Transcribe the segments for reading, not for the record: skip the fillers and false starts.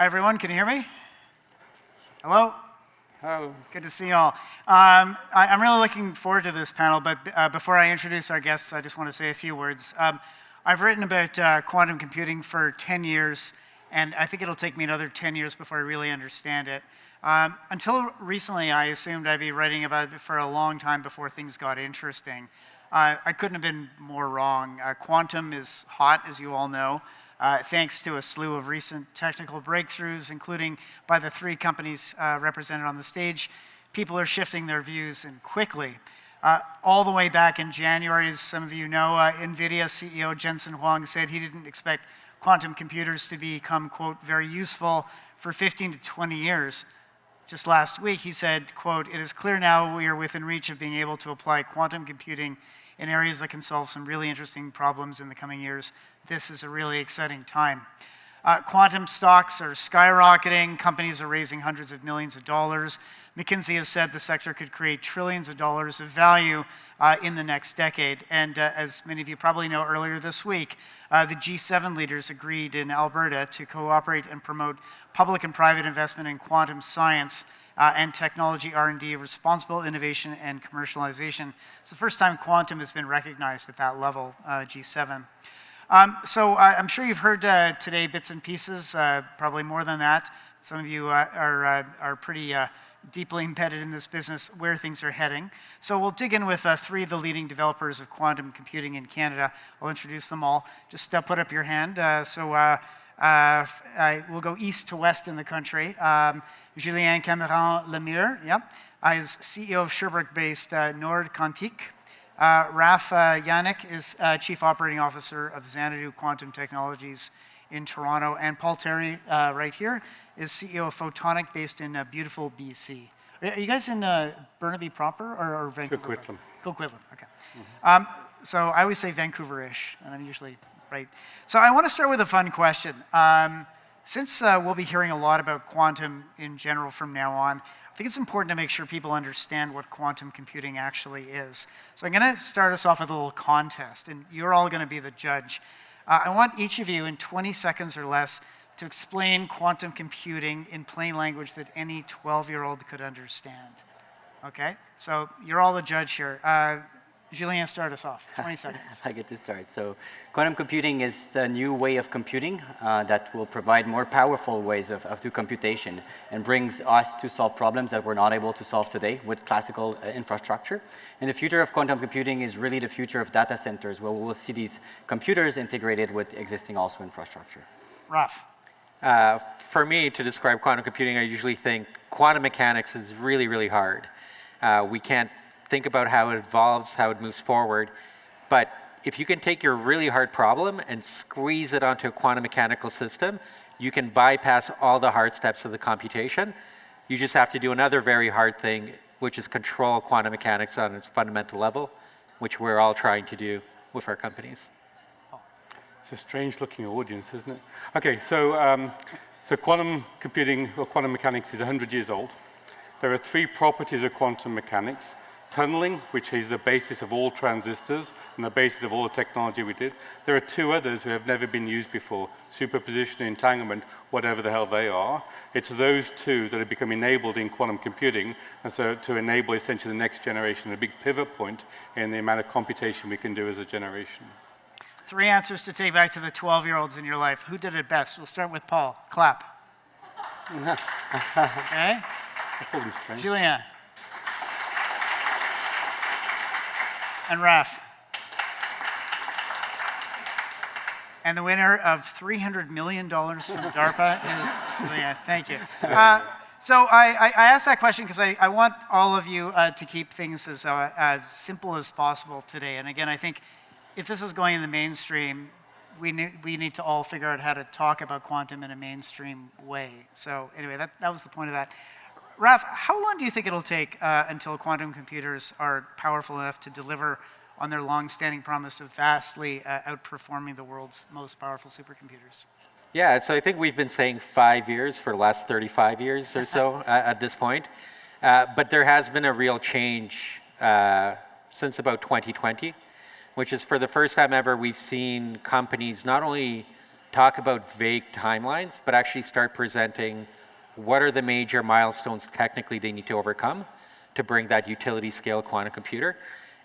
Hi, everyone. Can you hear me? Hello? Hello. Good to see you all. I'm really looking forward to this panel, but before I introduce our guests, I just want to say a few words. I've written about quantum computing for 10 years, and I think it'll take me another 10 years before I really understand it. Until recently, I assumed I'd be writing about it for a long time before things got interesting. I couldn't have been more wrong. Quantum is hot, as you all know. Thanks to a slew of recent technical breakthroughs, including by the three companies represented on the stage, people are shifting their views and quickly. All the way back in January, as some of you know, NVIDIA CEO Jensen Huang said he didn't expect quantum computers to become, quote, very useful for 15 to 20 years. Just last week, he said, quote, "It is clear now we are within reach of being able to apply quantum computing in areas that can solve some really interesting problems in the coming years. This is a really exciting time." Quantum stocks are skyrocketing. Companies are raising hundreds of millions of dollars. McKinsey has said the sector could create trillions of dollars of value in the next decade. And as many of you probably know, earlier this week, the G7 leaders agreed in Alberta to cooperate and promote public and private investment in quantum science and technology R&D, responsible innovation and commercialization. It's the first time quantum has been recognized at that level, G7. So I'm sure you've heard today bits and pieces, probably more than that. Some of you are pretty deeply embedded in this business, where things are heading. So we'll dig in with three of the leading developers of quantum computing in Canada. I'll introduce them all. Just put up your hand. We'll go east to west in the country. Julien Camirand Lemyre, is CEO of Sherbrooke-based Quantique. Janik is Chief Operating Officer of Xanadu Quantum Technologies in Toronto. And Paul Terry, right here, is CEO of Photonic, based in beautiful BC. Are you guys in Burnaby proper or Vancouver? Coquitlam. Coquitlam, okay. So I always say Vancouver-ish, and I'm usually right. So I want to start with a fun question. Since we'll be hearing a lot about quantum in general from now on, I think it's important to make sure people understand what quantum computing actually is. So I'm going to start us off with a little contest, and you're all going to be the judge. I want each of you in 20 seconds or less to explain quantum computing in plain language that any 12-year-old could understand. Okay? So you're all the judge here. Julien, start us off. 20 seconds. I get to start. So quantum computing is a new way of computing that will provide more powerful ways of do computation and brings us to solve problems that we're not able to solve today with classical infrastructure. And the future of quantum computing is really the future of data centers, where we'll see these computers integrated with existing also infrastructure. Raf. For me, to describe quantum computing, I usually think quantum mechanics is really, really hard. We can't think about how it evolves, how it moves forward. But if you can take your really hard problem and squeeze it onto a quantum mechanical system, you can bypass all the hard steps of the computation. You just have to do another very hard thing, which is control quantum mechanics on its fundamental level, which we're all trying to do with our companies. It's a strange-looking audience, isn't it? Okay, so quantum computing, or quantum mechanics, is 100 years old. There are three properties of quantum mechanics. Tunneling, which is the basis of all transistors and the basis of all the technology we did. There are two others who have never been used before: superposition, entanglement, whatever the hell they are. It's those two that have become enabled in quantum computing, and so to enable essentially the next generation, a big pivot point in the amount of computation we can do as a generation. Three answers to take back to the 12-year-olds in your life. Who did it best? We'll start with Paul. Clap. Okay. I told him strange. Julien. And Raf. And the winner of $300 million from DARPA is Julien. Thank you. So I asked that question because I want all of you to keep things as simple as possible today. And again, I think if this is going in the mainstream, we need to all figure out how to talk about quantum in a mainstream way. So anyway, that was the point of that. Raf, how long do you think it'll take until quantum computers are powerful enough to deliver on their long-standing promise of vastly outperforming the world's most powerful supercomputers? Yeah, so I think we've been saying 5 years for the last 35 years or so at this point. But there has been a real change since about 2020, which is for the first time ever we've seen companies not only talk about vague timelines, but actually start presenting what are the major milestones technically they need to overcome to bring that utility scale quantum computer,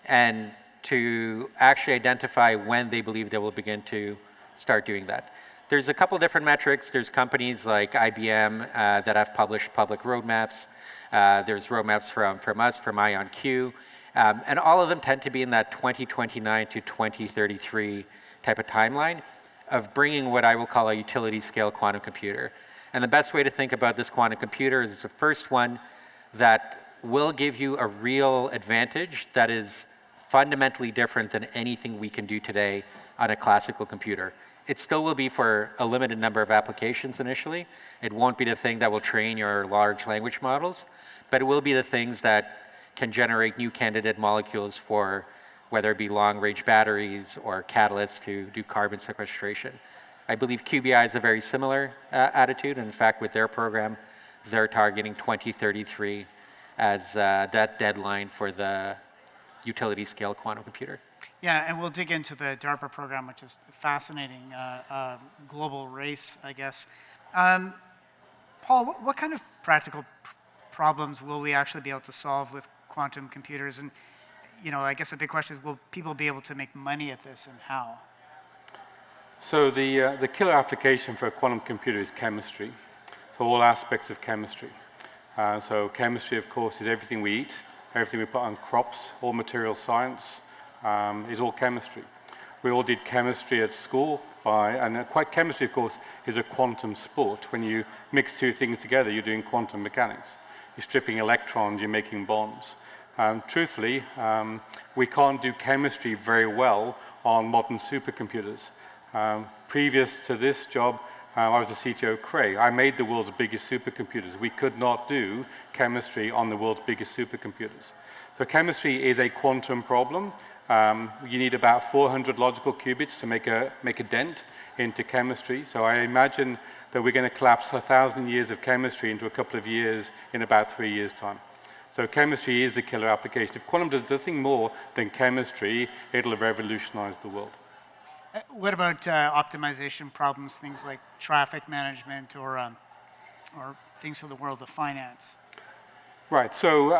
and to actually identify when they believe they will begin to start doing that. There's a couple different metrics. There's companies like IBM that have published public roadmaps. There's roadmaps from us, from IonQ, and all of them tend to be in that 2029 to 2033 type of timeline of bringing what I will call a utility scale quantum computer. And the best way to think about this quantum computer is the first one that will give you a real advantage that is fundamentally different than anything we can do today on a classical computer. It still will be for a limited number of applications initially. It won't be the thing that will train your large language models, but it will be the things that can generate new candidate molecules for whether it be long-range batteries or catalysts to do carbon sequestration. I believe QBI is a very similar attitude. In fact, with their program, they're targeting 2033 as that deadline for the utility scale quantum computer. Yeah, and we'll dig into the DARPA program, which is a fascinating global race, I guess. Paul, what kind of practical problems will we actually be able to solve with quantum computers? And, you know, I guess a big question is, will people be able to make money at this, and how? So the killer application for a quantum computer is chemistry, so all aspects of chemistry. So chemistry, of course, is everything we eat, everything we put on crops, all material science is all chemistry. We all did chemistry at school, and chemistry, of course, is a quantum sport. When you mix two things together, you're doing quantum mechanics. You're stripping electrons, you're making bonds. Truthfully, we can't do chemistry very well on modern supercomputers. Previous to this job, I was a CTO at Cray. I made the world's biggest supercomputers. We could not do chemistry on the world's biggest supercomputers. So chemistry is a quantum problem. You need about 400 logical qubits to make a dent into chemistry. So I imagine that we're going to collapse 1,000 years of chemistry into a couple of years in about 3 years' time. So chemistry is the killer application. If quantum does nothing more than chemistry, it'll revolutionize the world. What about optimization problems, things like traffic management or things for the world of finance? Right, so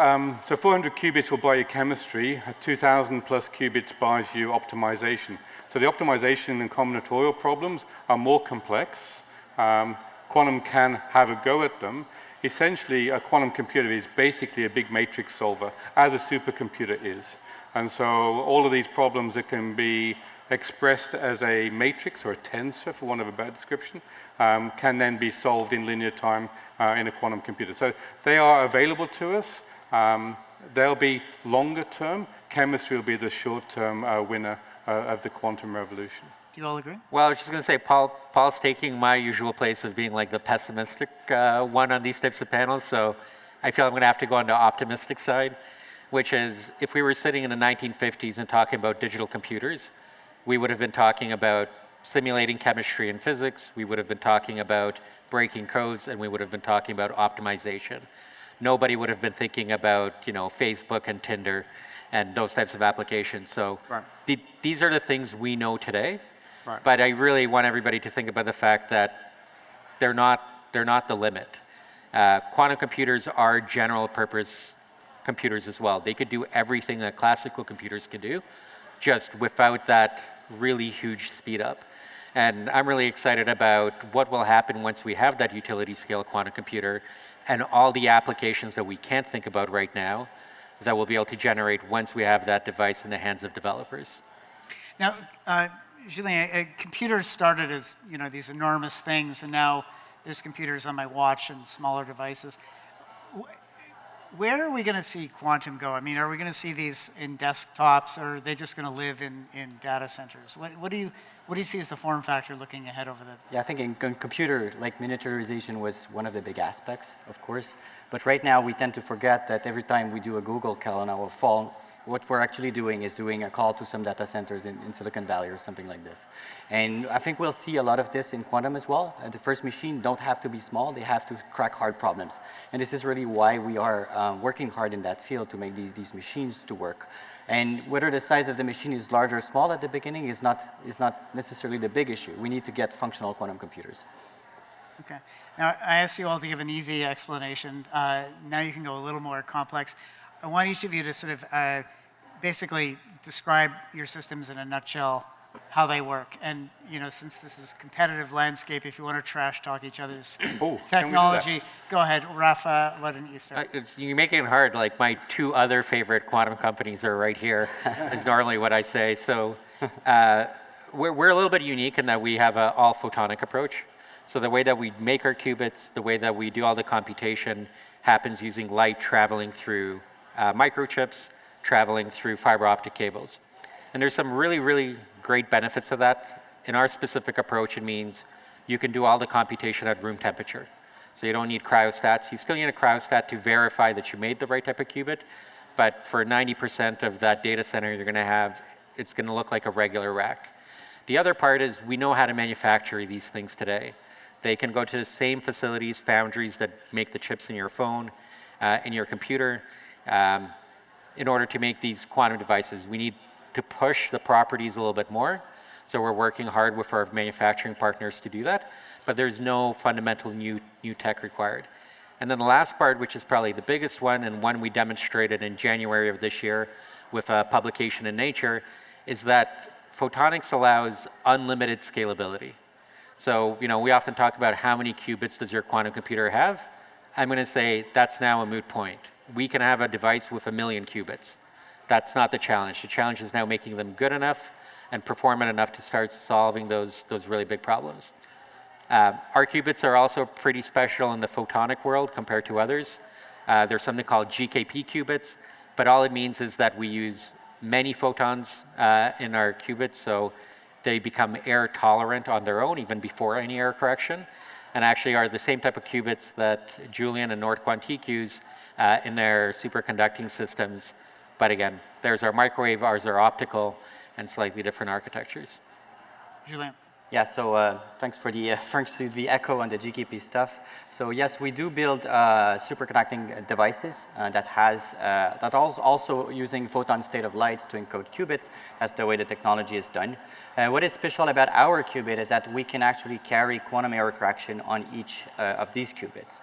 400 qubits will buy you chemistry, 2,000 plus qubits buys you optimization. So the optimization and combinatorial problems are more complex. Quantum can have a go at them. Essentially, a quantum computer is basically a big matrix solver, as a supercomputer is. And so all of these problems that can be expressed as a matrix or a tensor, for want of a better description, can then be solved in linear time in a quantum computer. So they are available to us. They'll be longer term. Chemistry will be the short term winner of the quantum revolution. Do you all agree? Well, I was just going to say, Paul's taking my usual place of being like the pessimistic one on these types of panels, so I feel I'm going to have to go on the optimistic side, which is if we were sitting in the 1950s and talking about digital computers, we would have been talking about simulating chemistry and physics, we would have been talking about breaking codes, and we would have been talking about optimization. Nobody would have been thinking about, you know, Facebook and Tinder and those types of applications. So right. These are the things we know today, right. But I really want everybody to think about the fact that they're not the limit. Quantum computers are general purpose computers as well. They could do everything that classical computers can do, just without that really huge speed up. And I'm really excited about what will happen once we have that utility scale quantum computer and all the applications that we can't think about right now that we'll be able to generate once we have that device in the hands of developers. Now, Julien, computers started as, you know, these enormous things, and now there's computers on my watch and smaller devices. Where are we going to see quantum go? I mean, are we going to see these in desktops, or are they just going to live in data centers? What do you see as the form factor looking ahead over the... Yeah, I think in computer, like miniaturization was one of the big aspects, of course. But right now, we tend to forget that every time we do a Google call on our what we're actually doing is doing a call to some data centers in Silicon Valley or something like this. And I think we'll see a lot of this in quantum as well. The first machine don't have to be small, they have to crack hard problems. And this is really why we are working hard in that field to make these machines to work. And whether the size of the machine is large or small at the beginning is not necessarily the big issue. We need to get functional quantum computers. Okay. Now, I asked you all to give an easy explanation. Now you can go a little more complex. I want each of you to sort of basically describe your systems in a nutshell, how they work. And, you know, since this is a competitive landscape, if you want to trash talk each other's technology, go ahead. Rafa, why don't you start? You're making it hard. Like, my two other favorite quantum companies are right here, is normally what I say. So we're a little bit unique in that we have an all-photonic approach. So the way that we make our qubits, the way that we do all the computation happens using light traveling through microchips, traveling through fiber optic cables. And there's some really, really great benefits of that. In our specific approach, it means you can do all the computation at room temperature. So you don't need cryostats. You still need a cryostat to verify that you made the right type of qubit. But for 90% of that data center you're going to have, it's going to look like a regular rack. The other part is we know how to manufacture these things today. They can go to the same facilities, foundries that make the chips in your phone, in your computer. In order to make these quantum devices, we need to push the properties a little bit more. So we're working hard with our manufacturing partners to do that. But there's no fundamental new tech required. And then the last part, which is probably the biggest one, and one we demonstrated in January of this year with a publication in Nature, is that photonics allows unlimited scalability. So, you know, we often talk about how many qubits does your quantum computer have. I'm going to say that's now a moot point. We can have a device with 1 million qubits. That's not the challenge. The challenge is now making them good enough and performant enough to start solving those really big problems. Our qubits are also pretty special in the photonic world compared to others. There's something called GKP qubits, but all it means is that we use many photons in our qubits, so they become error tolerant on their own, even before any error correction, and actually are the same type of qubits that Julien and Quantique use in their superconducting systems. But again, there's our microwave, ours are optical, and slightly different architectures. Julien. Yeah, so thanks to the echo on the GKP stuff. So yes, we do build superconducting devices that also using photon state of light to encode qubits. That's the way the technology is done. What is special about our qubit is that we can actually carry quantum error correction on each of these qubits.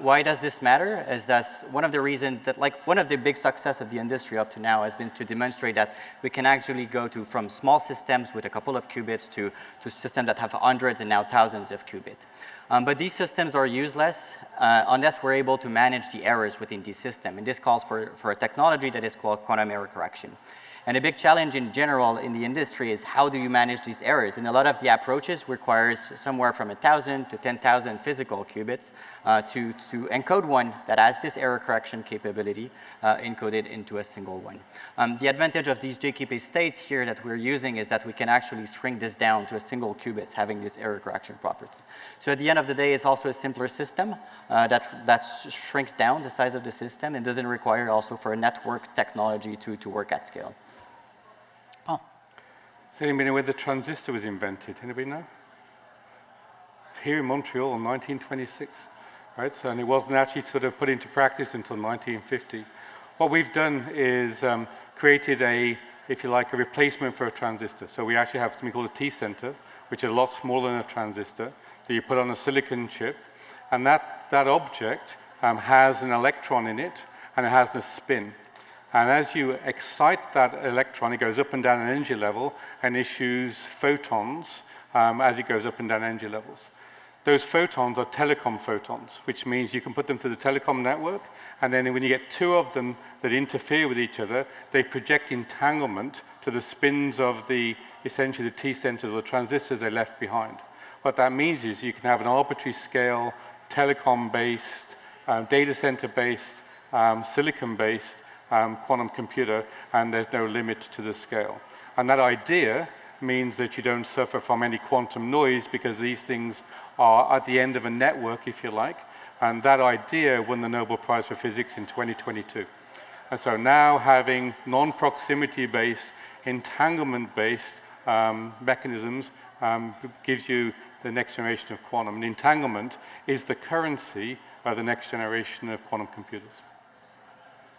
Why does this matter? Is that one of the reasons that, like, one of the big success of the industry up to now has been to demonstrate that we can actually go from small systems with a couple of qubits to systems that have hundreds and now thousands of qubits. But these systems are useless unless we're able to manage the errors within the system. And this calls for a technology that is called quantum error correction. And a big challenge in general in the industry is how do you manage these errors? And a lot of the approaches requires somewhere from 1,000 to 10,000 physical qubits to encode one that has this error correction capability encoded into a single one. The advantage of these JKP states here that we're using is that we can actually shrink this down to a single qubits having this error correction property. So at the end of the day, it's also a simpler system that shrinks down the size of the system and doesn't require also for a network technology to work at scale. Does anybody know where the transistor was invented? Anybody know? Here in Montreal in 1926, right? So, and it wasn't actually sort of put into practice until 1950. What we've done is created if you like, a replacement for a transistor. So we actually have something called a T-center, which is a lot smaller than a transistor, that you put on a silicon chip. And that object has an electron in it, and it has the spin. And as you excite that electron, it goes up and down an energy level and issues photons as it goes up and down energy levels. Those photons are telecom photons, which means you can put them through the telecom network, and then when you get two of them that interfere with each other, they project entanglement to the spins of essentially the T-centers or the transistors they left behind. What that means is you can have an arbitrary scale, telecom-based, data center-based, silicon-based, quantum computer, and there's no limit to the scale. And that idea means that you don't suffer from any quantum noise because these things are at the end of a network, if you like. And that idea won the Nobel Prize for Physics in 2022. And so now having non-proximity-based, entanglement-based mechanisms gives you the next generation of quantum. And entanglement is the currency of the next generation of quantum computers.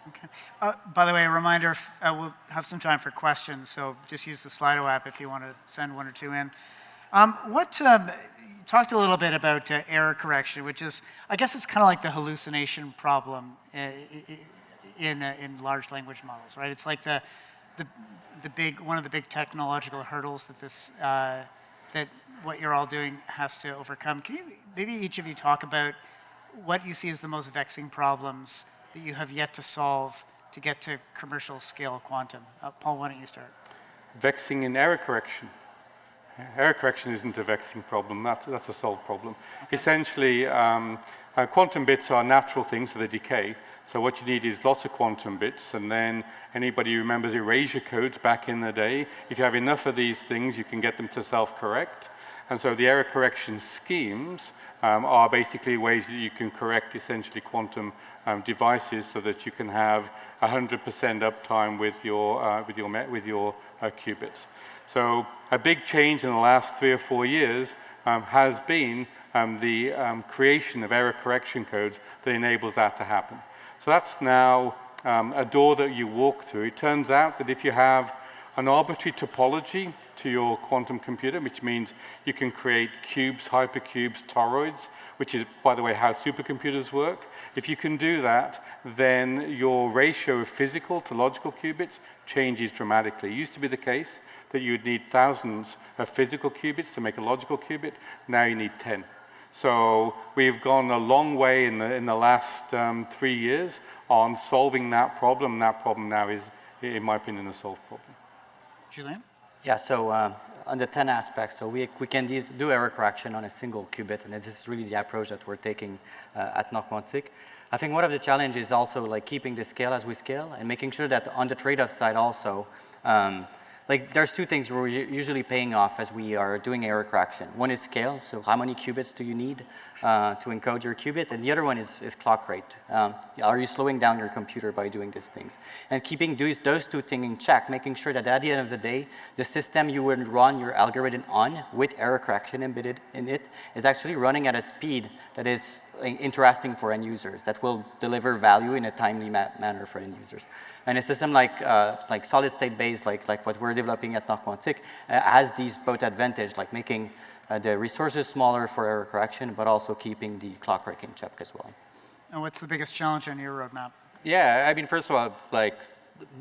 Okay. By the way, a reminder, we'll have some time for questions, so just use the Slido app if you want to send one or two in. You talked a little bit about error correction, which is, I guess it's kind of like the hallucination problem in large language models, right? It's like one of the big technological hurdles that that what you're all doing has to overcome. Can you, maybe each of you talk about what you see as the most vexing problems that you have yet to solve to get to commercial scale quantum? Paul, why don't you start? Vexing in error correction. Error correction isn't a vexing problem, that's a solved problem. Okay. Essentially, quantum bits are natural things, so they decay. So what you need is lots of quantum bits, and then anybody who remembers erasure codes back in the day, if you have enough of these things, you can get them to self-correct. And so the error correction schemes are basically ways that you can correct essentially quantum devices so that you can have 100% uptime with your qubits. So a big change in the last 3 or 4 years has been the creation of error correction codes that enables that to happen. So that's now a door that you walk through. It turns out that if you have an arbitrary topology to your quantum computer, which means you can create cubes, hypercubes, toroids, which is, by the way, how supercomputers work. If you can do that, then your ratio of physical to logical qubits changes dramatically. It used to be the case that you'd need thousands of physical qubits to make a logical qubit. Now you need 10. So we've gone a long way in the last 3 years on solving that problem. That problem now is, in my opinion, a solved problem. Julien? Yeah, so on the 10 aspects, so we can do error correction on a single qubit, and this is really the approach that we're taking at Quantique. I think one of the challenges is also like keeping the scale as we scale and making sure that on the trade-off side also, like there's two things we're usually paying off as we are doing error correction. One is scale, so how many qubits do you need to encode your qubit? And the other one is clock rate. Are you slowing down your computer by doing these things? And keeping those two things in check, making sure that at the end of the day, the system you would run your algorithm on with error correction embedded in it is actually running at a speed that is interesting for end users, that will deliver value in a timely manner for end users. And a system like solid state based, like what we're developing at Quantique, has these both advantage, like making the resources smaller for error correction, but also keeping the clock rate in check as well. And what's the biggest challenge on your roadmap? Yeah, I mean, first of all, like,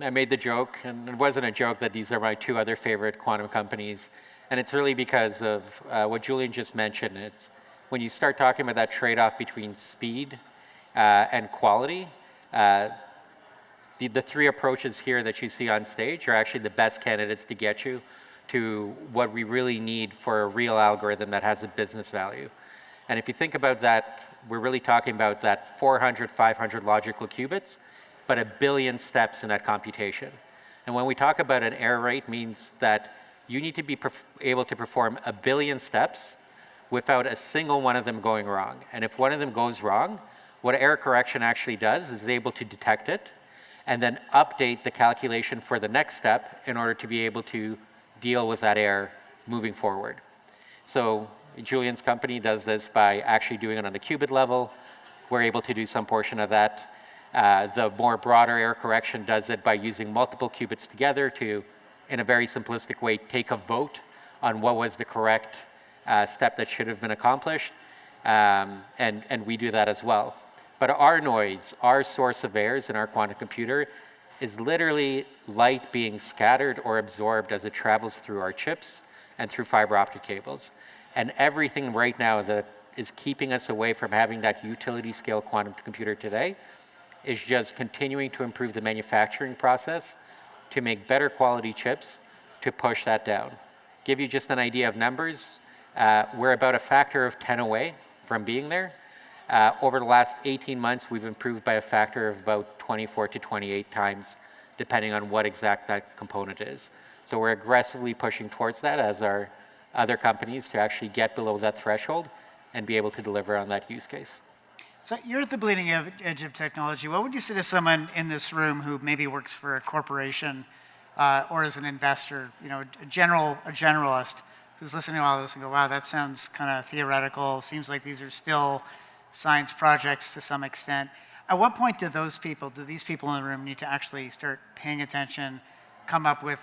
I made the joke, and it wasn't a joke, that these are my 2 other favorite quantum companies. And it's really because of what Julien just mentioned. It's when you start talking about that trade-off between speed and quality, the 3 approaches here that you see on stage are actually the best candidates to get you to what we really need for a real algorithm that has a business value. And if you think about that, we're really talking about that 400, 500 logical qubits, but 1 billion steps in that computation. And when we talk about an error rate, means that you need to be able to perform 1 billion steps without a single one of them going wrong. And if one of them goes wrong, what error correction actually does is able to detect it and then update the calculation for the next step in order to be able to deal with that error moving forward. So Julien's company does this by actually doing it on the qubit level. We're able to do some portion of that. The more broader error correction does it by using multiple qubits together to, in a very simplistic way, take a vote on what was the correct step that should have been accomplished. And we do that as well. But our noise, our source of errors in our quantum computer, is literally light being scattered or absorbed as it travels through our chips and through fiber optic cables. And everything right now that is keeping us away from having that utility scale quantum computer today is just continuing to improve the manufacturing process to make better quality chips to push that down. Give you just an idea of numbers, we're about a factor of 10 away from being there. Over the last 18 months, we've improved by a factor of about 24 to 28 times, depending on what exact that component is. So we're aggressively pushing towards that, as are other companies, to actually get below that threshold and be able to deliver on that use case. So you're at the bleeding edge of technology. What would you say to someone in this room who maybe works for a corporation or as an investor, a generalist who's listening to all this and go, wow, that sounds kind of theoretical. Seems like these are still science projects to some extent. At what point do these people in the room need to actually start paying attention, come up with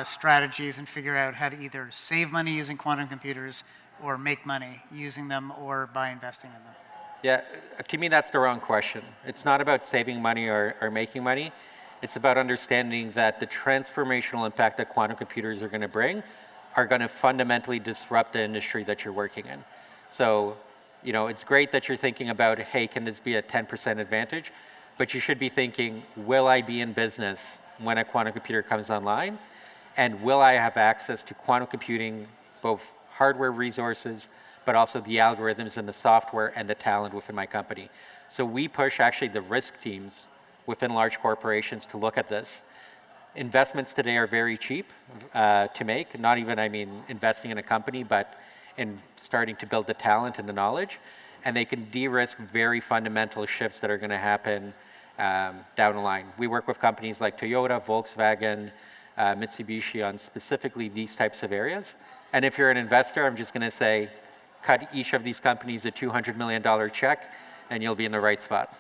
strategies and figure out how to either save money using quantum computers or make money using them or by investing in them? Yeah, to me, that's the wrong question. It's not about saving money or making money. It's about understanding that the transformational impact that quantum computers are going to bring are going to fundamentally disrupt the industry that you're working in. So, it's great that you're thinking about, hey, can this be a 10% advantage? But you should be thinking, will I be in business when a quantum computer comes online? And will I have access to quantum computing, both hardware resources, but also the algorithms and the software and the talent within my company? So we push actually the risk teams within large corporations to look at this. Investments today are very cheap to make, not even, investing in a company, but in starting to build the talent and the knowledge. And they can de-risk very fundamental shifts that are going to happen down the line. We work with companies like Toyota, Volkswagen, Mitsubishi on specifically these types of areas. And if you're an investor, I'm just going to say, cut each of these companies a $200 million check, and you'll be in the right spot.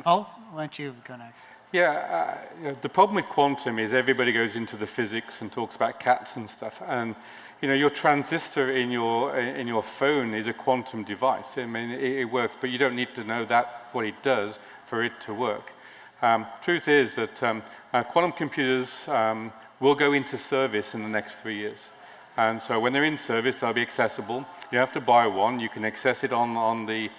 Paul, why don't you go next? Yeah, the problem with quantum is everybody goes into the physics and talks about cats and stuff. And your transistor in your phone is a quantum device. It works, but you don't need to know what it does for it to work. Truth is that quantum computers will go into service in the next 3 years. And so when they're in service, they'll be accessible. You have to buy one. You can access it on the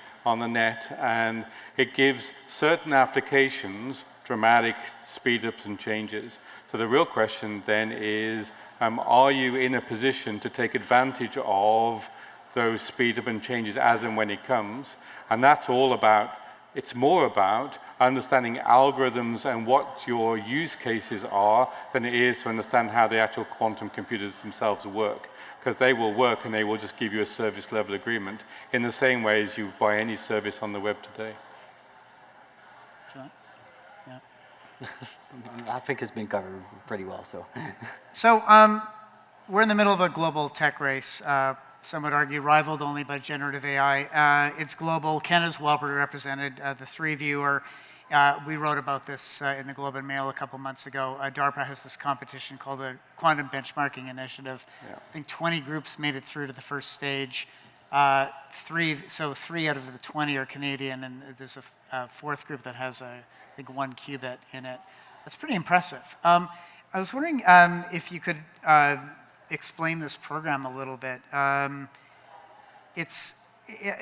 net, and it gives certain applications dramatic speed-ups and changes. So the real question then is, are you in a position to take advantage of those speed-up and changes as and when it comes? And that's all about, it's more about understanding algorithms and what your use cases are than it is to understand how the actual quantum computers themselves work. Because they will work and they will just give you a service level agreement in the same way as you buy any service on the web today. Julien? Yeah. I think it's been covered pretty well, so. So we're in the middle of a global tech race. Some would argue rivaled only by generative AI. It's global. Canada's well represented. The three of you are, we wrote about this in the Globe and Mail a couple months ago. DARPA has this competition called the Quantum Benchmarking Initiative. Yeah. I think 20 groups made it through to the first stage. Three out of the 20 are Canadian, and there's a fourth group that has, I think, 1 qubit in it. That's pretty impressive. I was wondering if you could explain this program a little bit. It's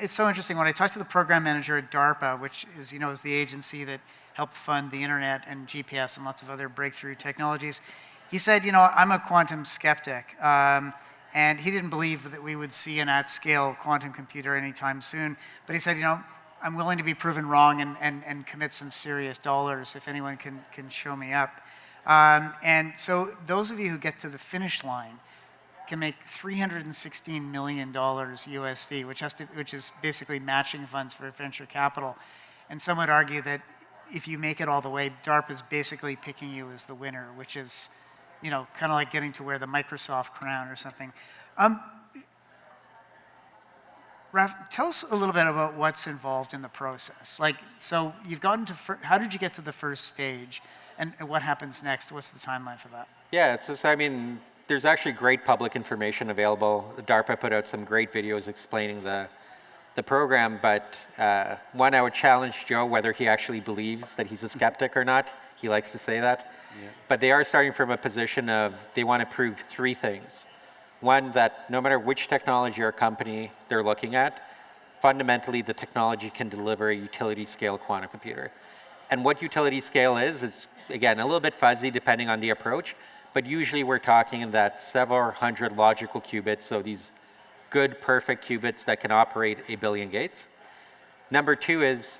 so interesting. When I talked to the program manager at DARPA, which is, is the agency that helped fund the internet and GPS and lots of other breakthrough technologies, he said, I'm a quantum skeptic. And he didn't believe that we would see an at-scale quantum computer anytime soon. But he said, I'm willing to be proven wrong and commit some serious dollars if anyone can show me up. And so those of you who get to the finish line can make $316 million USD, which is basically matching funds for venture capital. And some would argue that if you make it all the way, DARPA is basically picking you as the winner, which is, kind of like getting to wear the Microsoft crown or something. Raf, tell us a little bit about what's involved in the process. So you've gotten to, how did you get to the first stage? And what happens next? What's the timeline for that? Yeah, there's actually great public information available. DARPA put out some great videos explaining the program, but one, I would challenge Joe whether he actually believes that he's a skeptic or not. He likes to say that. Yeah. But they are starting from a position of they want to prove 3 things. One, that no matter which technology or company they're looking at, fundamentally the technology can deliver a utility scale quantum computer. And what utility scale is, again, a little bit fuzzy depending on the approach, but usually we're talking that several hundred logical qubits, so these good, perfect qubits that can operate a billion gates. Number 2 is,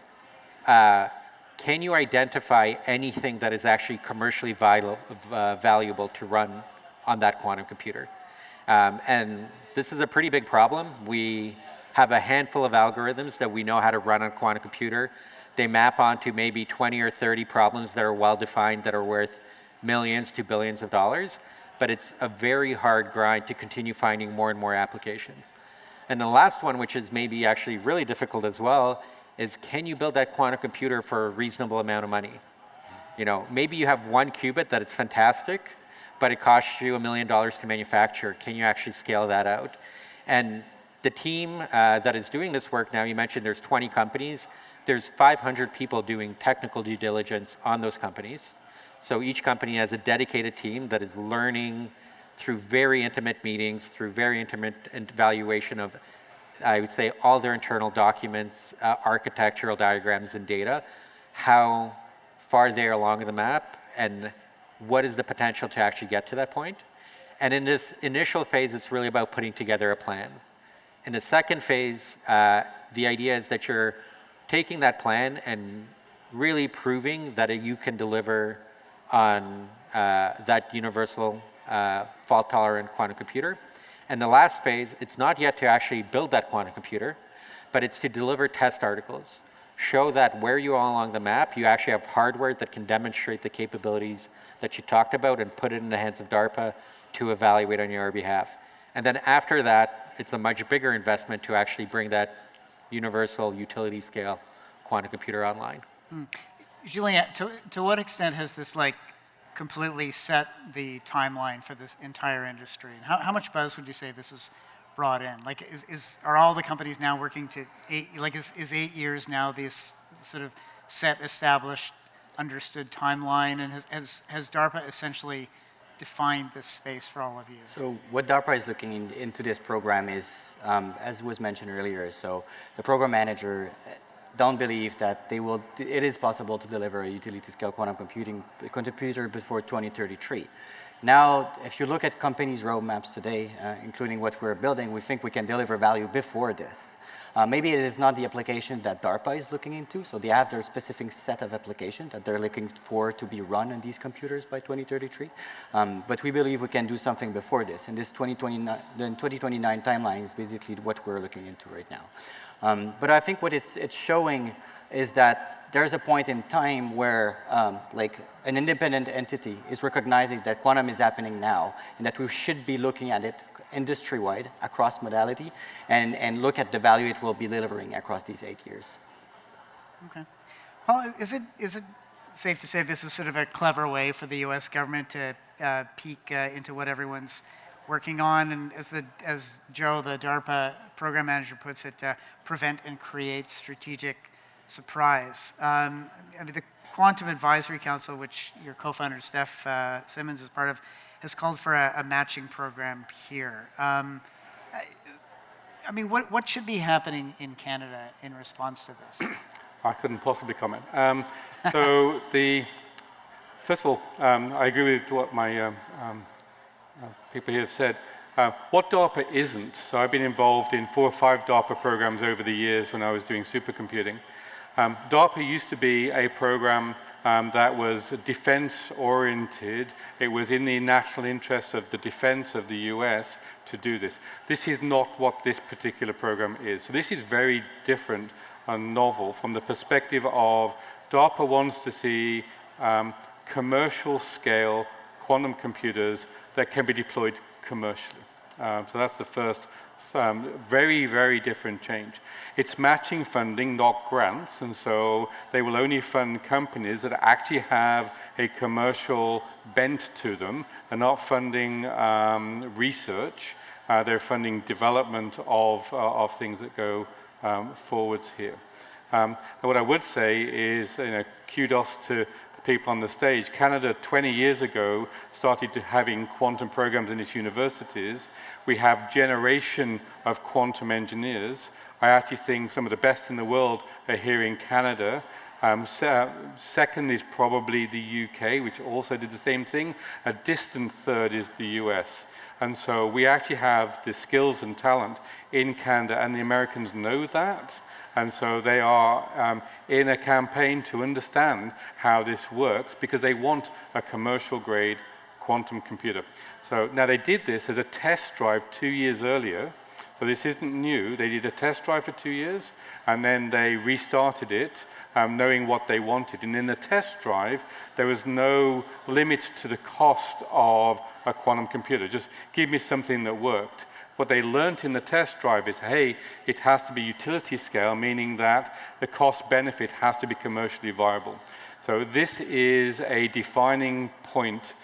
can you identify anything that is actually commercially valuable to run on that quantum computer? And this is a pretty big problem. We have a handful of algorithms that we know how to run on a quantum computer. They map onto maybe 20 or 30 problems that are well-defined, that are worth millions to billions of dollars. But it's a very hard grind to continue finding more and more applications. And the last one, which is maybe actually really difficult as well, is can you build that quantum computer for a reasonable amount of money? You know, maybe you have one qubit that is fantastic, but it costs you $1 million to manufacture. Can you actually scale that out? And the team that is doing this work now, you mentioned there's 20 companies. There's 500 people doing technical due diligence on those companies. So each company has a dedicated team that is learning through very intimate meetings, through very intimate evaluation of, I would say, all their internal documents, architectural diagrams and data, how far they're along the map, and what is the potential to actually get to that point. And in this initial phase, it's really about putting together a plan. In the second phase, the idea is that you're taking that plan and really proving that you can deliver on that universal fault-tolerant quantum computer. And the last phase, it's not yet to actually build that quantum computer, but it's to deliver test articles. Show that where you are along the map, you actually have hardware that can demonstrate the capabilities that you talked about and put it in the hands of DARPA to evaluate on your behalf. And then after that, it's a much bigger investment to actually bring that universal utility scale quantum computer online. Julien, to what extent has this completely set the timeline for this entire industry? And how much buzz would you say this has brought in? Are all the companies now working to is 8 years now this sort of set, established, understood timeline? And has DARPA essentially defined this space for all of you? So what DARPA is looking into this program is, as was mentioned earlier, so the program manager don't believe that it is possible to deliver a utility scale quantum computer before 2033. Now, if you look at companies' roadmaps today, including what we're building, we think we can deliver value before this. Maybe it is not the application that DARPA is looking into, so they have their specific set of applications that they're looking for to be run on these computers by 2033. But we believe we can do something before this, and this 2029 timeline is basically what we're looking into right now. But I think what it's showing is that there's a point in time where an independent entity is recognizing that quantum is happening now and that we should be looking at it industry-wide across modality and look at the value it will be delivering across these 8 years. Okay. Paul, is it safe to say this is sort of a clever way for the US government to peek into what everyone's working on, and as Joe, the DARPA program manager, puts it, prevent and create strategic surprise? I mean, the Quantum Advisory Council, which your co-founder Steph Simmons is part of, has called for a matching program here. I mean, what should be happening in Canada in response to this? I couldn't possibly comment. First of all, I agree with what my people here have said. What DARPA isn't, so I've been involved in 4 or 5 DARPA programs over the years when I was doing supercomputing. DARPA used to be a program that was defense-oriented. It was in the national interests of the defense of the US to do this. This is not what this particular program is. So this is very different and novel from the perspective of DARPA wants to see commercial-scale quantum computers that can be deployed commercially. So that's the first very, very different change. It's matching funding, not grants, and so they will only fund companies that actually have a commercial bent to them. They're not funding research. They're funding development of things that go forwards here. And what I would say is, kudos to people on the stage. Canada 20 years ago started having quantum programs in its universities. We have generation of quantum engineers. I actually think some of the best in the world are here in Canada. Second is probably the UK, which also did the same thing. A distant third is the US. And so we actually have the skills and talent in Canada, and the Americans know that. And so they are in a campaign to understand how this works because they want a commercial grade quantum computer. So now they did this as a test drive 2 years earlier So this isn't new. They did a test drive for 2 years, and then they restarted it, knowing what they wanted. And in the test drive, there was no limit to the cost of a quantum computer. Just give me something that worked. What they learned in the test drive is, hey, it has to be utility scale, meaning that the cost benefit has to be commercially viable. So this is a defining point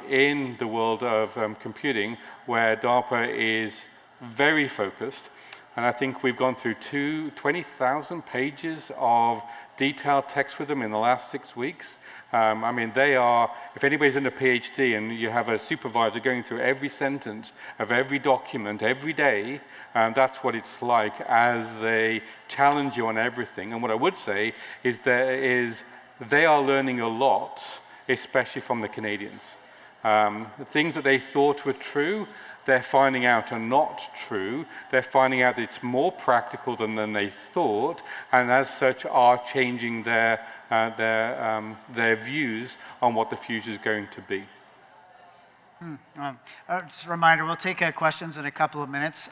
in the world of computing where DARPA is very focused. And I think we've gone through 20,000 pages of detailed text with them in the last 6 weeks. I mean, they are, if anybody's in a PhD and you have a supervisor going through every sentence of every document every day, that's what it's like as they challenge you on everything. And what I would say is they are learning a lot, especially from the Canadians. The things that they thought were true, they're finding out are not true. They're finding out that it's more practical than they thought, and as such are changing their views on what the future is going to be. Just a reminder, we'll take questions in a couple of minutes.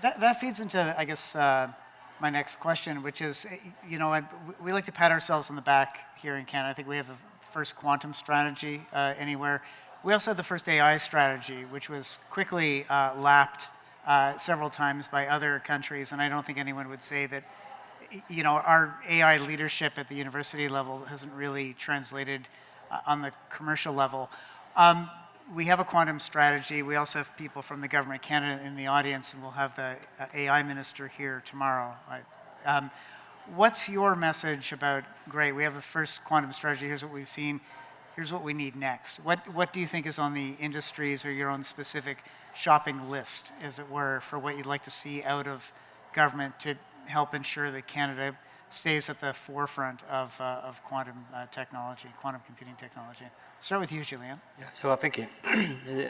That feeds into, I guess, my next question, which is, you know, we like to pat ourselves on the back here in Canada. I think we have the first quantum strategy anywhere. We also had the first AI strategy, which was quickly lapped several times by other countries, and I don't think anyone would say that, you know, our AI leadership at the university level hasn't really translated on the commercial level. We have a quantum strategy. We also have people from the Government of Canada in the audience, and we'll have the AI minister here tomorrow. What's your message about, great, we have the first quantum strategy, here's what we've seen, here's what we need next. What do you think is on the industries or your own specific shopping list, as it were, for what you'd like to see out of government to help ensure that Canada stays at the forefront of quantum technology, quantum computing technology? Start with you, Julien. Yeah, so I think,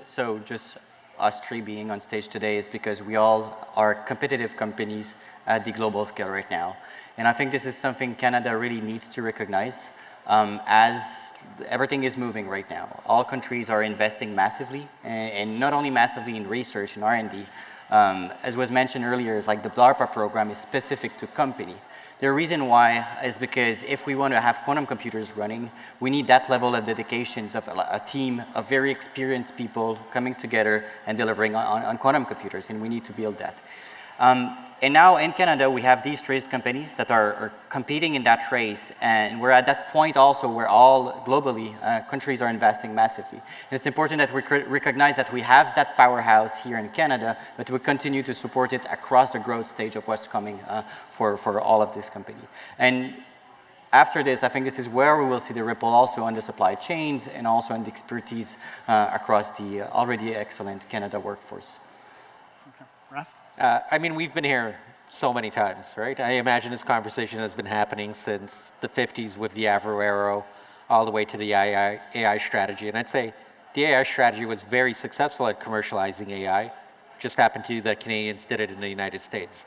so just us three being on stage today is because we all are competitive companies at the global scale right now. And I think this is something Canada really needs to recognize as everything is moving right now. All countries are investing massively, and not only massively in research and R&D. As was mentioned earlier, it's like the DARPA program is specific to company. The reason why is because if we want to have quantum computers running, we need that level of dedications of a team of very experienced people coming together and delivering on quantum computers, and we need to build that. And now in Canada, we have these trace companies that are competing in that race, and we're at that point also where all globally countries are investing massively. And it's important that we recognize that we have that powerhouse here in Canada, but we continue to support it across the growth stage of what's coming for all of this company. And after this, I think this is where we will see the ripple also on the supply chains and also on the expertise across the already excellent Canada workforce. Okay. Raf? I mean, we've been here so many times, right? I imagine this conversation has been happening since the 50s with the Avro all the way to the AI strategy. And I'd say the AI strategy was very successful at commercializing AI. Just happened to that Canadians did it in the United States,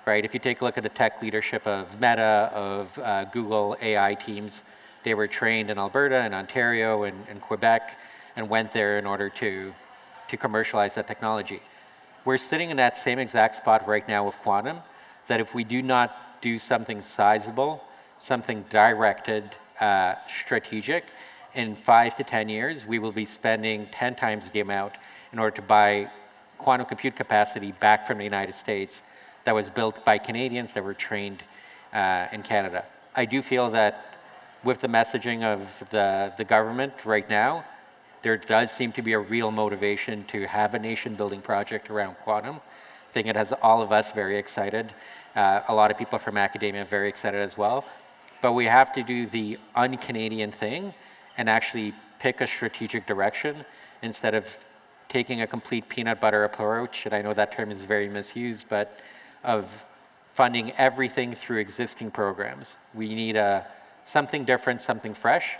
right? If you take a look at the tech leadership of Meta, of Google AI teams, they were trained in Alberta and Ontario and Quebec and went there in order to commercialize that technology. We're sitting in that same exact spot right now with quantum, that if we do not do something sizable, something directed, strategic, in 5 to 10 years, we will be spending 10 times the amount in order to buy quantum compute capacity back from the United States that was built by Canadians that were trained in Canada. I do feel that with the messaging of the government right now, there does seem to be a real motivation to have a nation-building project around quantum. I think it has all of us very excited. A lot of people from academia are very excited as well. But we have to do the un-Canadian thing and actually pick a strategic direction instead of taking a complete peanut butter approach, and I know that term is very misused, but of funding everything through existing programs. We need something different, something fresh.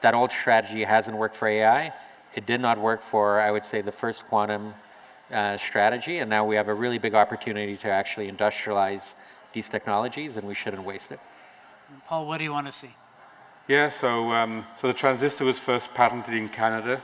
That old strategy hasn't worked for AI. It did not work for, I would say, the first quantum strategy, and now we have a really big opportunity to actually industrialize these technologies, and we shouldn't waste it. Paul, what do you want to see? Yeah, so the transistor was first patented in Canada.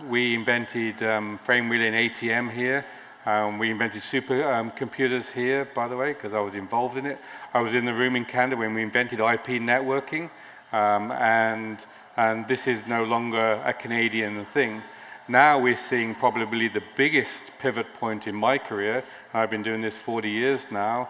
We invented frame relay and ATM here. We invented supercomputers here, by the way, because I was involved in it. I was in the room in Canada when we invented IP networking, and this is no longer a Canadian thing. Now we're seeing probably the biggest pivot point in my career. I've been doing this 40 years now,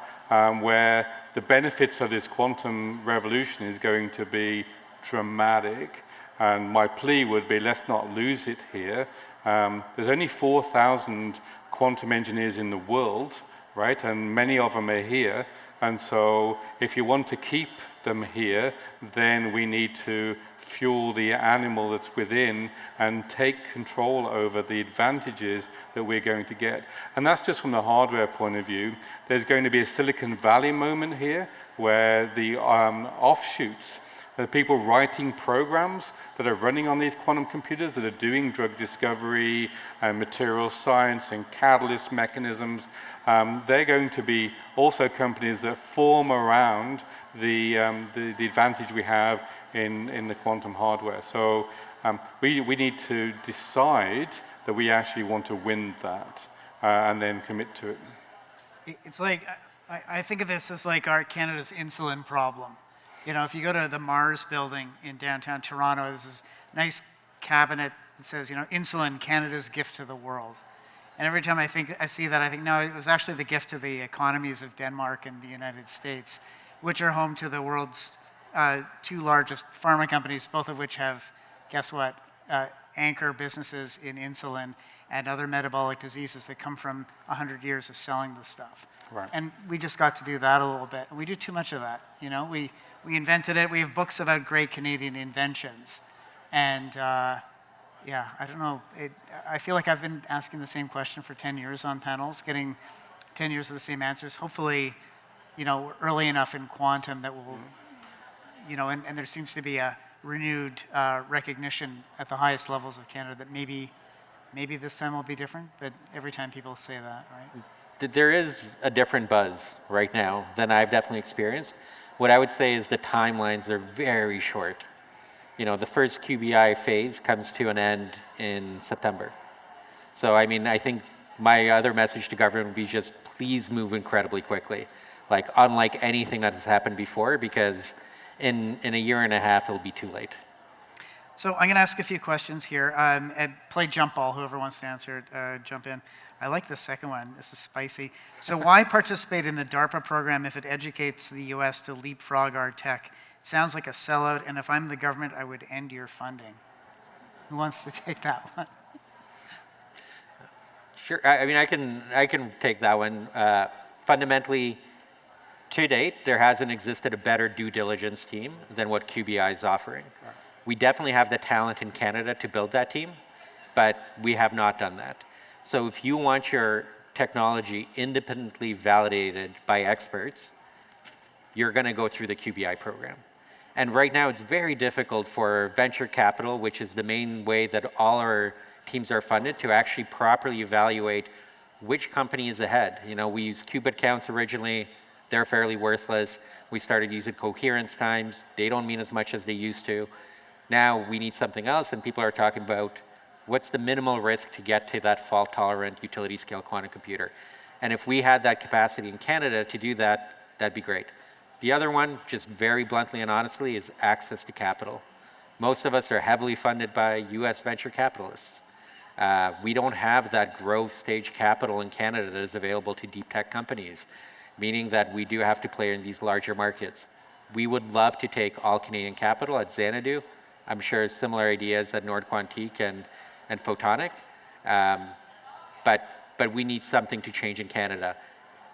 where the benefits of this quantum revolution is going to be dramatic. And my plea would be, let's not lose it here. There's only 4,000 quantum engineers in the world, right? And many of them are here. And so if you want to keep them here, then we need to fuel the animal that's within and take control over the advantages that we're going to get. And that's just from the hardware point of view. There's going to be a Silicon Valley moment here where the offshoots, the people writing programs that are running on these quantum computers that are doing drug discovery and material science and catalyst mechanisms, they're going to be also companies that form around the advantage we have in the quantum hardware. So we need to decide that we actually want to win that and then commit to it. It's like, I think of this as like our Canada's insulin problem. You know, if you go to the Mars building in downtown Toronto, there's this nice cabinet that says, you know, insulin, Canada's gift to the world. And every time I see that, I think, no, it was actually the gift to the economies of Denmark and the United States, which are home to the world's two largest pharma companies, both of which have, guess what, anchor businesses in insulin and other metabolic diseases that come from 100 years of selling this stuff. Right. And we just got to do that a little bit. We do too much of that, you know? We invented it. We have books about great Canadian inventions. And yeah, I don't know. I feel like I've been asking the same question for 10 years on panels, getting 10 years of the same answers. Hopefully, you know, early enough in quantum that we'll, you know, and there seems to be a renewed recognition at the highest levels of Canada that maybe this time will be different, but every time people say that, right? There is a different buzz right now than I've definitely experienced. What I would say is the timelines are very short. You know, the first QBI phase comes to an end in September. So, I mean, I think my other message to government would be just please move incredibly quickly. Like, unlike anything that has happened before, because in a year and a half, it'll be too late. So I'm going to ask a few questions here. Play jump ball, whoever wants to answer it, jump in. I like the second one. This is spicy. So why participate in the DARPA program if it educates the US to leapfrog our tech? It sounds like a sellout, and if I'm the government, I would end your funding. Who wants to take that one? Sure. I mean, I can take that one. Fundamentally, to date, there hasn't existed a better due diligence team than what QBI is offering. Right. We definitely have the talent in Canada to build that team, but we have not done that. So if you want your technology independently validated by experts, you're going to go through the QBI program. And right now, it's very difficult for venture capital, which is the main way that all our teams are funded, to actually properly evaluate which company is ahead. You know, we used qubit counts originally. They're fairly worthless. We started using coherence times. They don't mean as much as they used to. Now we need something else, and people are talking about what's the minimal risk to get to that fault-tolerant utility-scale quantum computer. And if we had that capacity in Canada to do that, that'd be great. The other one, just very bluntly and honestly, is access to capital. Most of us are heavily funded by US venture capitalists. We don't have that growth stage capital in Canada that is available to deep tech companies, meaning that we do have to play in these larger markets. We would love to take all Canadian capital at Xanadu. I'm sure similar ideas at Quantique and Photonic, but we need something to change in Canada.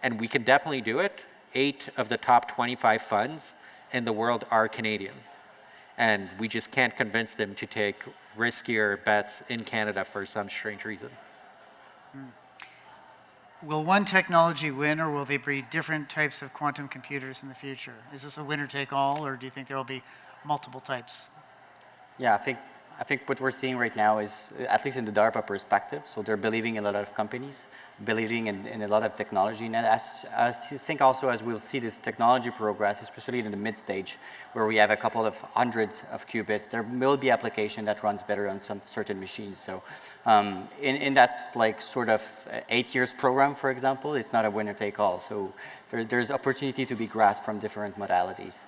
And we can definitely do it. 8 of the top 25 funds in the world are Canadian. And we just can't convince them to take riskier bets in Canada for some strange reason. Will one technology win, or will they breed different types of quantum computers in the future? Is this a winner-take-all, or do you think there will be multiple types? Yeah, I think I think what we're seeing right now is, at least in the DARPA perspective, so they're believing in a lot of companies, believing in a lot of technology. And as I think also as we'll see this technology progress, especially in the mid stage, where we have a couple of hundreds of qubits, there will be application that runs better on some certain machines. So in that like sort of 8 years program, for example, it's not a winner take all. So there's opportunity to be grasped from different modalities.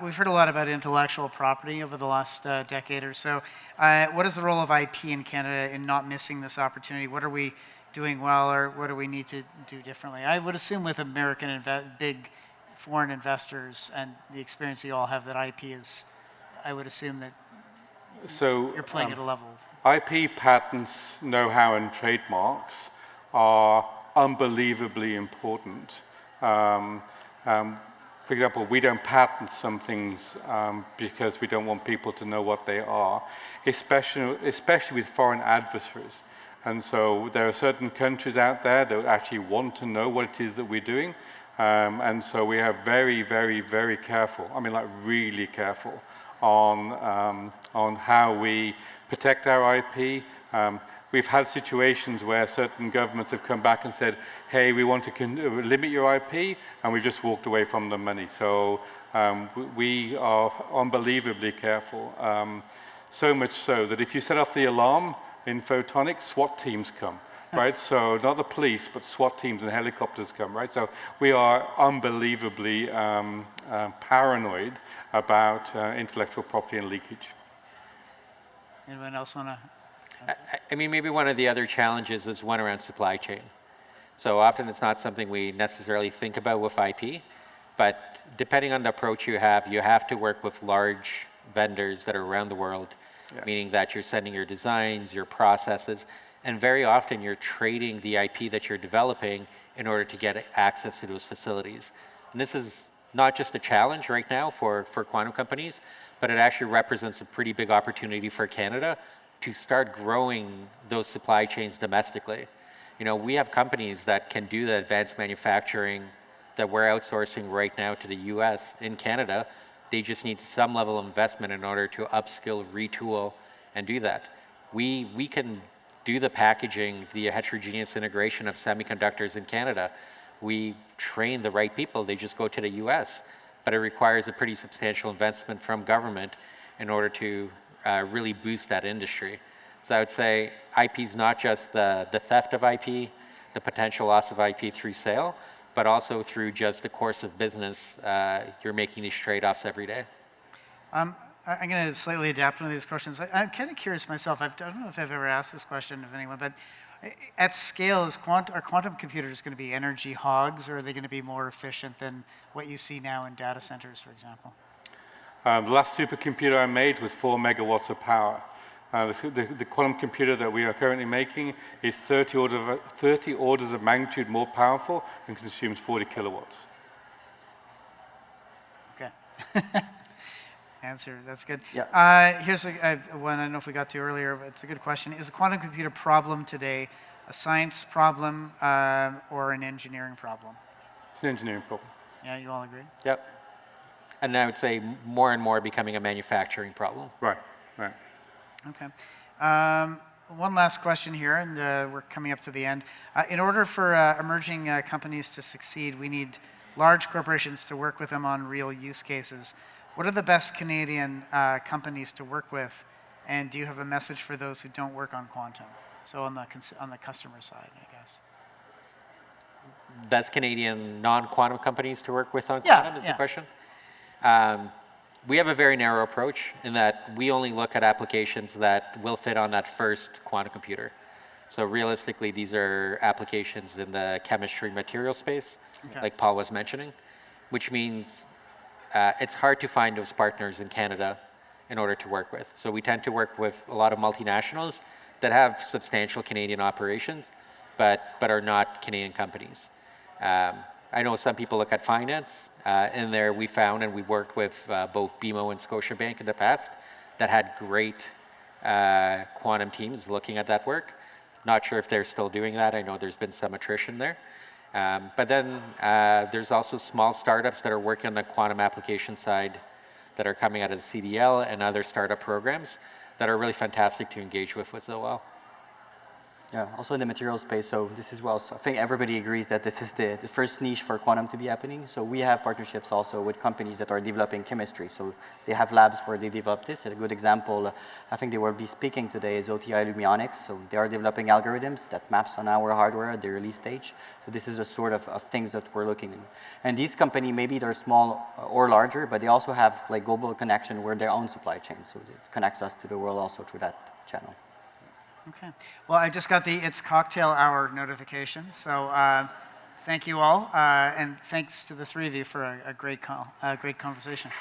We've heard a lot about intellectual property over the last decade or so. What is the role of IP in Canada in not missing this opportunity? What are we doing well, or what do we need to do differently? I would assume with American big foreign investors and the experience you all have, that IP is, I would assume that you're playing at a level. IP, patents, know-how, and trademarks are unbelievably important. For example, we don't patent some things because we don't want people to know what they are, especially with foreign adversaries. And so there are certain countries out there that actually want to know what it is that we're doing. And so we are very, very, very careful, I mean like really careful on how we protect our IP. We've had situations where certain governments have come back and said, hey, we want to limit your IP, and we just walked away from the money. So we are unbelievably careful. So much so that if you set off the alarm in photonics, SWAT teams come, right? So not the police, but SWAT teams and helicopters come, right? So we are unbelievably paranoid about intellectual property and leakage. Anyone else want to? I mean, maybe one of the other challenges is one around supply chain. So often it's not something we necessarily think about with IP, but depending on the approach you have to work with large vendors that are around the world, meaning that you're sending your designs, your processes, and very often you're trading the IP that you're developing in order to get access to those facilities. And this is not just a challenge right now for quantum companies, but it actually represents a pretty big opportunity for Canada to start growing those supply chains domestically. You know, we have companies that can do the advanced manufacturing that we're outsourcing right now to the US in Canada. They just need some level of investment in order to upskill, retool, and do that. We can do the packaging, the heterogeneous integration of semiconductors in Canada. We train the right people, they just go to the US. But it requires a pretty substantial investment from government in order to really boost that industry. So I would say IP is not just the theft of IP, the potential loss of IP through sale, but also through just the course of business, you're making these trade-offs every day. I'm going to slightly adapt one of these questions. I'm kind of curious myself. I don't know if I've ever asked this question of anyone, but at scale, are quantum computers going to be energy hogs, or are they going to be more efficient than what you see now in data centers, for example? The last supercomputer I made was 4 megawatts of power. The quantum computer that we are currently making is 30 orders of magnitude more powerful and consumes 40 kilowatts. Okay. Answer, that's good. Yeah. Here's one I don't know if we got to earlier, but it's a good question. Is a quantum computer problem today a science problem or an engineering problem? It's an engineering problem. Yeah, you all agree? Yep. And I would say more and more becoming a manufacturing problem. Right, right. Okay. One last question here, and we're coming up to the end. In order for emerging companies to succeed, we need large corporations to work with them on real use cases. What are the best Canadian companies to work with, and do you have a message for those who don't work on quantum? So on the customer side, I guess. Best Canadian non-quantum companies to work with on quantum is the question? We have a very narrow approach in that we only look at applications that will fit on that first quantum computer. So realistically, these are applications in the chemistry material space, like Paul was mentioning, which means it's hard to find those partners in Canada in order to work with. So we tend to work with a lot of multinationals that have substantial Canadian operations, but are not Canadian companies. I know some people look at finance. In there, we found, and we worked with both BMO and Scotiabank in the past that had great quantum teams looking at that work. Not sure if they're still doing that. I know there's been some attrition there. But then there's also small startups that are working on the quantum application side that are coming out of the CDL and other startup programs that are really fantastic to engage with as well. Yeah, also in the material space, so this is well, so I think everybody agrees that this is the first niche for quantum to be happening. So we have partnerships also with companies that are developing chemistry. So they have labs where they develop this. A good example, I think they will be speaking today, is OTI Lumionics. So they are developing algorithms that maps on our hardware at the early stage. So this is a sort of things that we're looking in. And these companies, maybe they're small or larger, but they also have like global connection with their own supply chain. So it connects us to the world also through that channel. Okay. Well, I just got the It's Cocktail Hour notification, so thank you all, and thanks to the three of you for a great conversation.